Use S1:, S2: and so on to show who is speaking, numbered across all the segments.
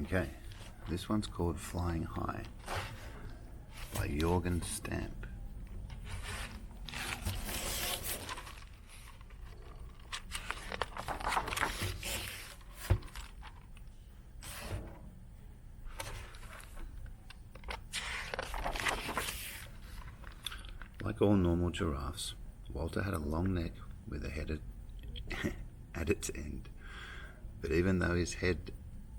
S1: Okay, this one's called Flying High by Jorgen Stamp. Like all normal giraffes, Walter had a long neck with a head at its end. But even though his head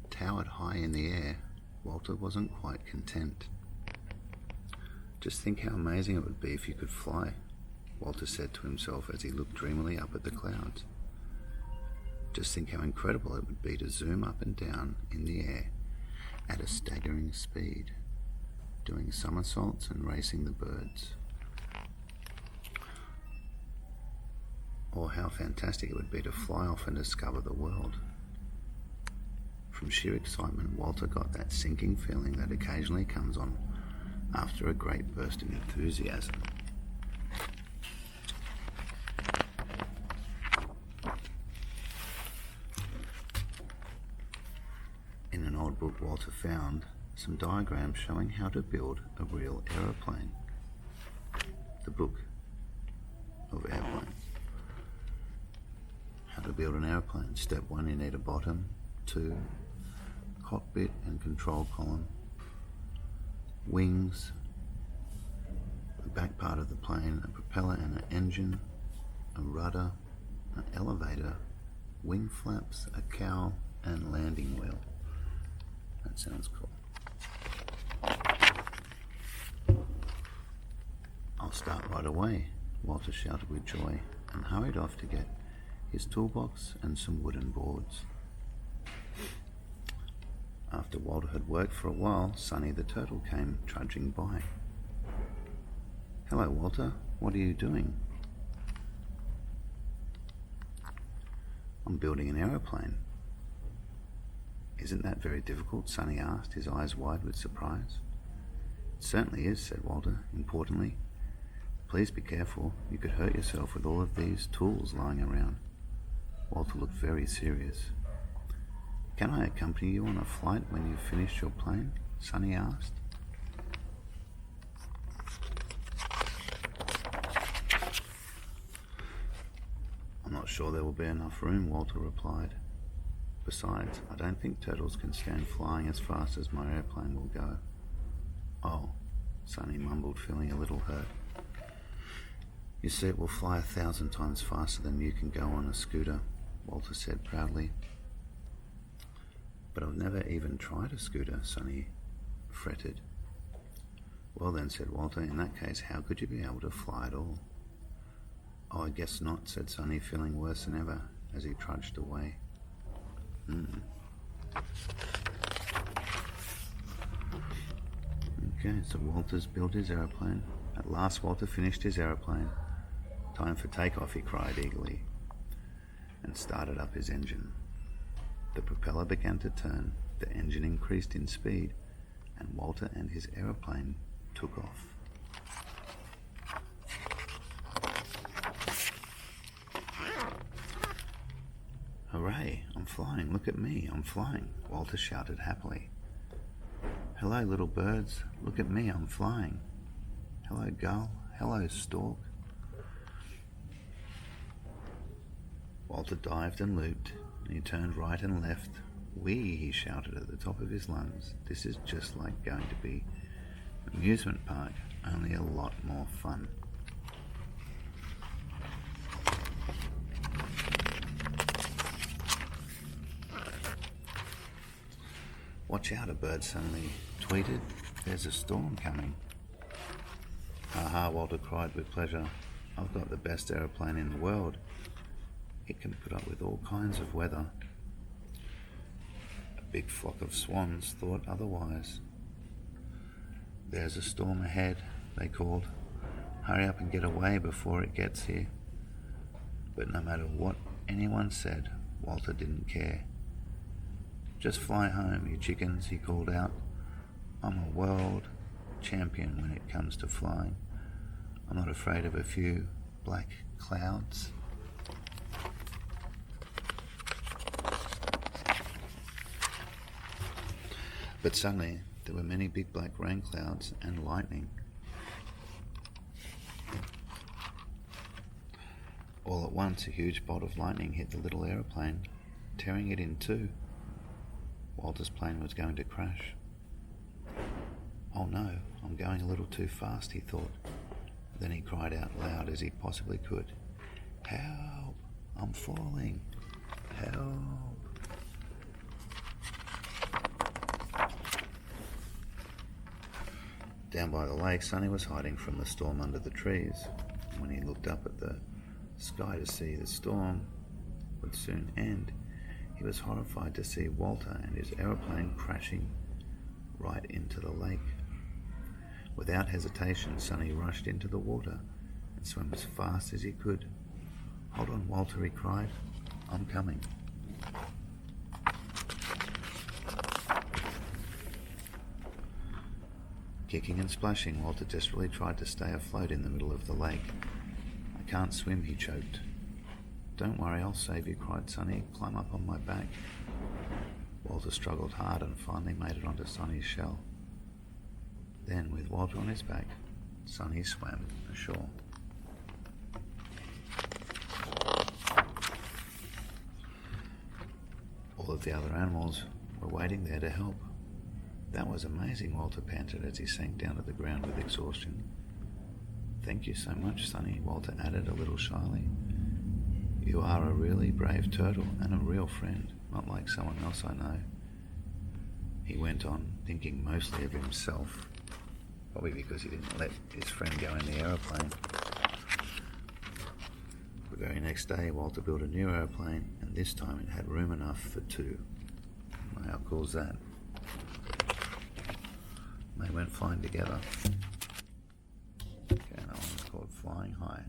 S1: towered high in the air, Walter wasn't quite content. Just think how amazing it would be if you could fly, Walter said to himself as he looked dreamily up at the clouds. Just think how incredible it would be to zoom up and down in the air at a staggering speed, doing somersaults and racing the birds. Or how fantastic it would be to fly off and discover the world. From sheer excitement, Walter got that sinking feeling that occasionally comes on after a great burst of enthusiasm. In an old book, Walter found some diagrams showing how to build a real aeroplane. The book of airplanes. How to build an airplane. Step 1, you need a bottom. 2, cockpit and control column. Wings, the back part of the plane, a propeller and an engine, a rudder, an elevator, wing flaps, a cowl, and landing wheel. That sounds cool. I'll start right away, Walter shouted with joy and hurried off to get his toolbox and some wooden boards. After Walter had worked for a while, Sonny the turtle came trudging by. "Hello, Walter. What are you doing?" "I'm building an aeroplane." "Isn't that very difficult?" Sonny asked, his eyes wide with surprise. "It certainly is," said Walter, importantly. "Please be careful. You could hurt yourself with all of these tools lying around." Walter looked very serious. "Can I accompany you on a flight when you've finished your plane?" Sonny asked. "I'm not sure there will be enough room," Walter replied. "Besides, I don't think turtles can stand flying as fast as my airplane will go." "Oh," Sonny mumbled, feeling a little hurt. "You see, it will fly 1,000 times faster than you can go on a scooter," Walter said proudly. "But I've never even tried a scooter," Sonny fretted. "Well then," said Walter, "in that case, how could you be able to fly at all?" "Oh, I guess not," said Sonny, feeling worse than ever as he trudged away. Okay, so Walter's built his aeroplane. At last Walter finished his aeroplane. "Time for takeoff," he cried eagerly, and started up his engine. The propeller began to turn, the engine increased in speed, and Walter and his aeroplane took off. "Hooray, I'm flying, look at me, I'm flying," Walter shouted happily. "Hello, little birds, look at me, I'm flying. Hello, gull, hello, stork." Walter dived and looped, and he turned right and left. "Whee!" he shouted at the top of his lungs. "This is just like going to be an amusement park, only a lot more fun." "Watch out," a bird suddenly tweeted. "There's a storm coming." "Ha!" Walter cried with pleasure. "I've got the best aeroplane in the world. It can put up with all kinds of weather." A big flock of swans thought otherwise. "There's a storm ahead," they called. "Hurry up and get away before it gets here." But no matter what anyone said, Walter didn't care. "Just fly home, you chickens," he called out. "I'm a world champion when it comes to flying. I'm not afraid of a few black clouds." But suddenly there were many big black rain clouds and lightning. All at once a huge bolt of lightning hit the little aeroplane, tearing it in two. Walter's plane was going to crash. "Oh no, I'm going a little too fast," he thought. Then he cried out loud as he possibly could, "Help! I'm falling! Help!" Down by the lake, Sonny was hiding from the storm under the trees. When he looked up at the sky to see the storm would soon end, he was horrified to see Walter and his aeroplane crashing right into the lake. Without hesitation, Sonny rushed into the water and swam as fast as he could. "Hold on, Walter," he cried. "I'm coming." Kicking and splashing, Walter desperately tried to stay afloat in the middle of the lake. "I can't swim," he choked. "Don't worry, I'll save you," cried Sonny. "Climb up on my back." Walter struggled hard and finally made it onto Sonny's shell. Then, with Walter on his back, Sonny swam ashore. All of the other animals were waiting there to help. "That was amazing," Walter panted as he sank down to the ground with exhaustion. "Thank you so much, Sonny," Walter added a little shyly. "You are a really brave turtle and a real friend, not like someone else I know." He went on, thinking mostly of himself, probably because he didn't let his friend go in the aeroplane. The very next day, Walter built a new aeroplane, and this time it had room enough for two. How cool is that? They went flying together. Okay, that one's called Flying High.